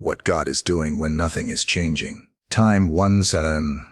what God is doing when nothing is changing. Time 17.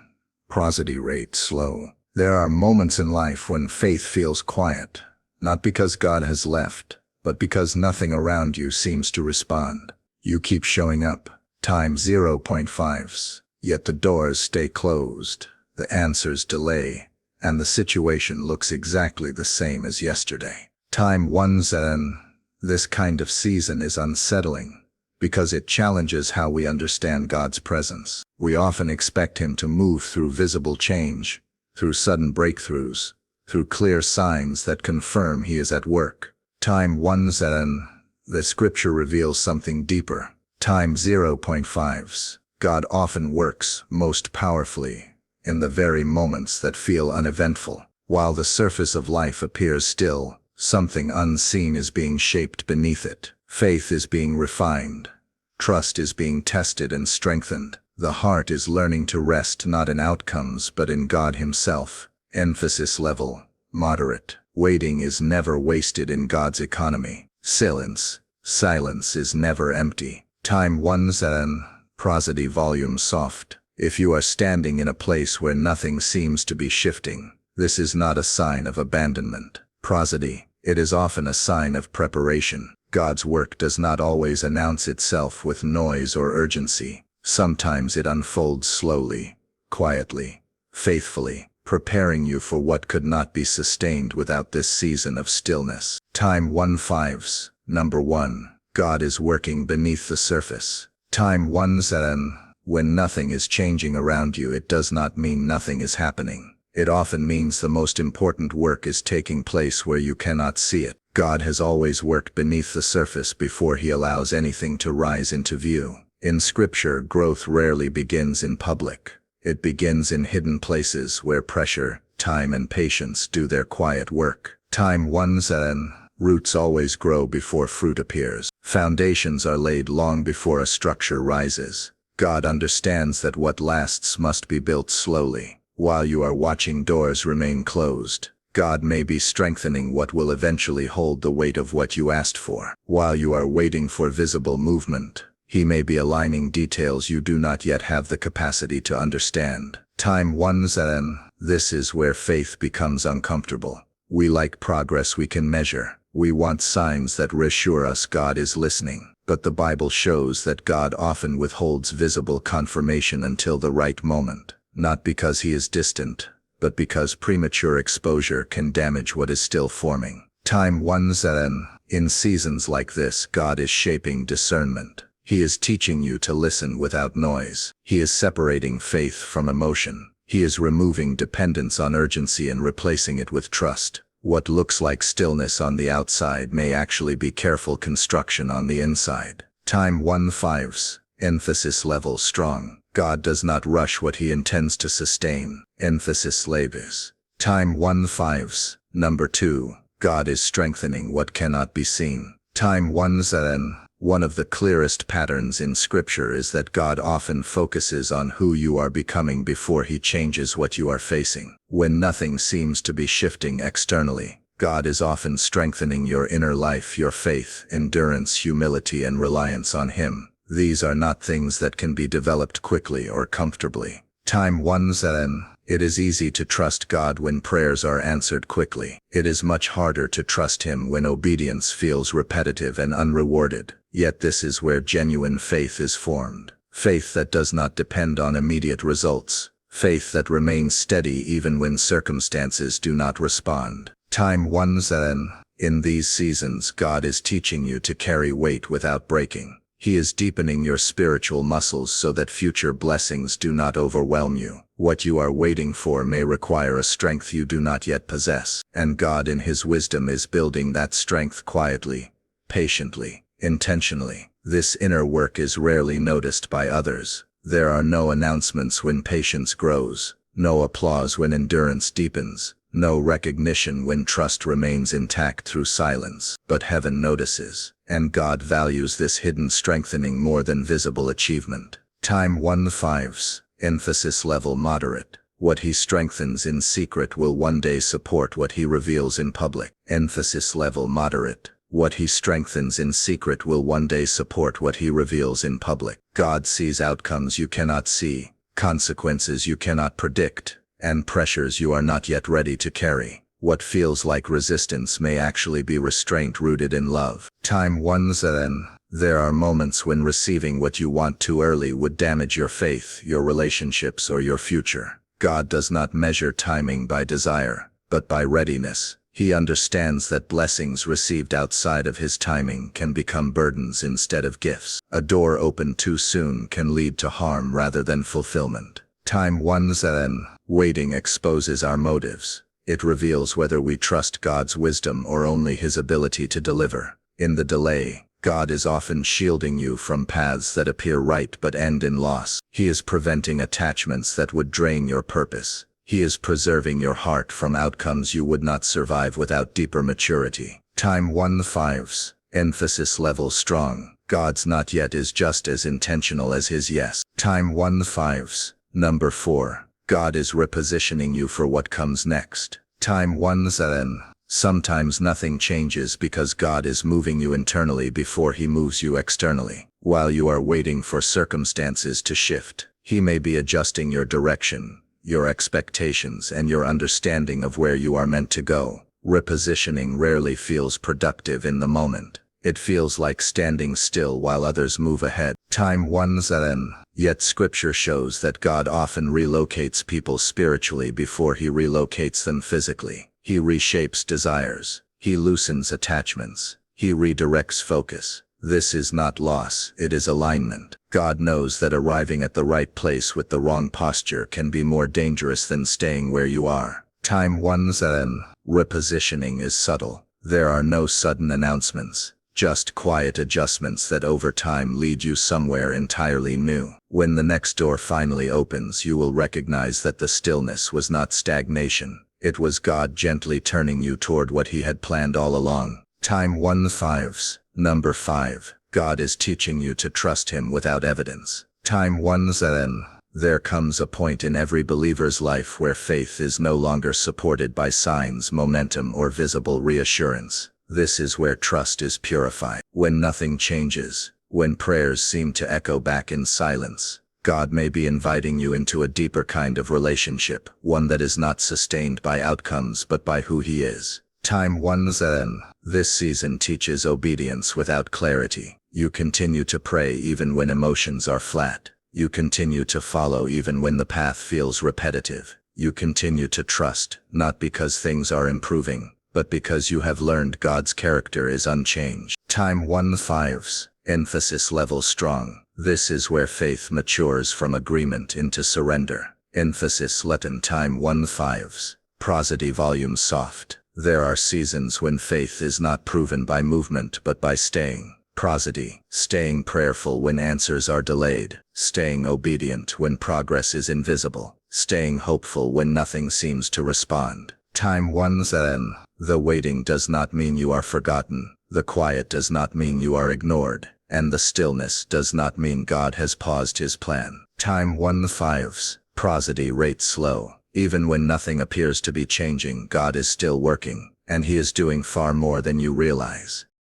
Prosody rate slow. There are moments in life when faith feels quiet, not because God has left, but because nothing around you seems to respond. You keep showing up. Time 0.5s. Yet the doors stay closed, the answers delay, and the situation looks exactly the same as yesterday. Time 17. This kind of season is unsettling because it challenges how we understand God's presence. We often expect Him to move through visible change, through sudden breakthroughs, through clear signs that confirm He is at work. Time 17. The scripture reveals something deeper. Time 0.5s. God often works most powerfully in the very moments that feel uneventful. While the surface of life appears still, something unseen is being shaped beneath it. Faith is being refined. Trust is being tested and strengthened. The heart is learning to rest not in outcomes but in God Himself. Emphasis level, moderate. Waiting is never wasted in God's economy. Silence is never empty. Time 17. Prosody volume soft. If you are standing in a place where nothing seems to be shifting, this is not a sign of abandonment. Prosody, it is often a sign of preparation. God's work does not always announce itself with noise or urgency. Sometimes it unfolds slowly, quietly, faithfully, preparing you for what could not be sustained without this season of stillness. Time 15s. Number 1. God is working beneath the surface. Time 17. When nothing is changing around you, it does not mean nothing is happening. It often means the most important work is taking place where you cannot see it. God has always worked beneath the surface before He allows anything to rise into view. In Scripture, growth rarely begins in public. It begins in hidden places where pressure, time, and patience do their quiet work. Time 17. Roots always grow before fruit appears. Foundations are laid long before a structure rises. God understands that what lasts must be built slowly. While you are watching doors remain closed, God may be strengthening what will eventually hold the weight of what you asked for. While you are waiting for visible movement, He may be aligning details you do not yet have the capacity to understand. Time 17. This is where faith becomes uncomfortable. We like progress we can measure. We want signs that reassure us God is listening. But the Bible shows that God often withholds visible confirmation until the right moment. Not because He is distant, but because premature exposure can damage what is still forming. Time 17. In seasons like this, God is shaping discernment. He is teaching you to listen without noise. He is separating faith from emotion. He is removing dependence on urgency and replacing it with trust. What looks like stillness on the outside may actually be careful construction on the inside. Time 15s. Emphasis level strong. God does not rush what He intends to sustain. Emphasis labors. Time 15s. Number 2. God is strengthening what cannot be seen. Time 17. One of the clearest patterns in Scripture is that God often focuses on who you are becoming before He changes what you are facing. When nothing seems to be shifting externally, God is often strengthening your inner life, your faith, endurance, humility, and reliance on Him. These are not things that can be developed quickly or comfortably. Time 17. It is easy to trust God when prayers are answered quickly. It is much harder to trust Him when obedience feels repetitive and unrewarded. Yet this is where genuine faith is formed. Faith that does not depend on immediate results. Faith that remains steady even when circumstances do not respond. Time 17. In these seasons, God is teaching you to carry weight without breaking. He is deepening your spiritual muscles so that future blessings do not overwhelm you. What you are waiting for may require a strength you do not yet possess, and God in His wisdom is building that strength quietly, patiently, intentionally. This inner work is rarely noticed by others. There are no announcements when patience grows, no applause when endurance deepens, no recognition when trust remains intact through silence. But heaven notices, and God values this hidden strengthening more than visible achievement. Time 15s. Emphasis level moderate. What He strengthens in secret will one day support what He reveals in public. Emphasis level moderate. What he strengthens in secret will one day support what he reveals in public. God sees outcomes you cannot see, consequences you cannot predict, and pressures you are not yet ready to carry. What feels like resistance may actually be restraint rooted in love. Time ones and there are moments when receiving what you want too early would damage your faith, your relationships, or your future. God does not measure timing by desire, but by readiness. He understands that blessings received outside of his timing can become burdens instead of gifts. A door opened too soon can lead to harm rather than fulfillment. Time ones and waiting exposes our motives. It reveals whether we trust God's wisdom or only his ability to deliver. In the delay, God is often shielding you from paths that appear right but end in loss. He is preventing attachments that would drain your purpose. He is preserving your heart from outcomes you would not survive without deeper maturity. Time 1-5s. Emphasis level strong. God's not yet is just as intentional as his yes. Time 1-5s. Number 4. God is repositioning you for what comes next. Time 1-7. Sometimes nothing changes because God is moving you internally before he moves you externally. While you are waiting for circumstances to shift, he may be adjusting your direction, your expectations, and your understanding of where you are meant to go. Repositioning rarely feels productive in the moment. It feels like standing still while others move ahead. Time 1-7. Yet scripture shows that God often relocates people spiritually before he relocates them physically. He reshapes desires. He loosens attachments. He redirects focus. This is not loss, it is alignment. God knows that arriving at the right place with the wrong posture can be more dangerous than staying where you are. Time 1-7. Repositioning is subtle. There are no sudden announcements, just quiet adjustments that over time lead you somewhere entirely new. When the next door finally opens, you will recognize that the stillness was not stagnation. It was God gently turning you toward what he had planned all along. Time 1-5s. Number 5. God is teaching you to trust him without evidence. Time 1-7. There comes a point in every believer's life where faith is no longer supported by signs, momentum, or visible reassurance. This is where trust is purified. When nothing changes, when prayers seem to echo back in silence, God may be inviting you into a deeper kind of relationship, one that is not sustained by outcomes but by who he is. Time 1-7. This season teaches obedience without clarity. You continue to pray even when emotions are flat. You continue to follow even when the path feels repetitive. You continue to trust, not because things are improving, but because you have learned God's character is unchanged. Time 1-5s. Emphasis level strong. This is where faith matures from agreement into surrender. Emphasis letten. Time 1-5s. Prosody volume soft. There are seasons when faith is not proven by movement but by staying. Prosody. Staying prayerful when answers are delayed. Staying obedient when progress is invisible. Staying hopeful when nothing seems to respond. Time 1-7. The waiting does not mean you are forgotten. The quiet does not mean you are ignored. And the stillness does not mean God has paused his plan. Time 1-5s. Prosody rate slow. Even when nothing appears to be changing, God is still working, and he is doing far more than you realize.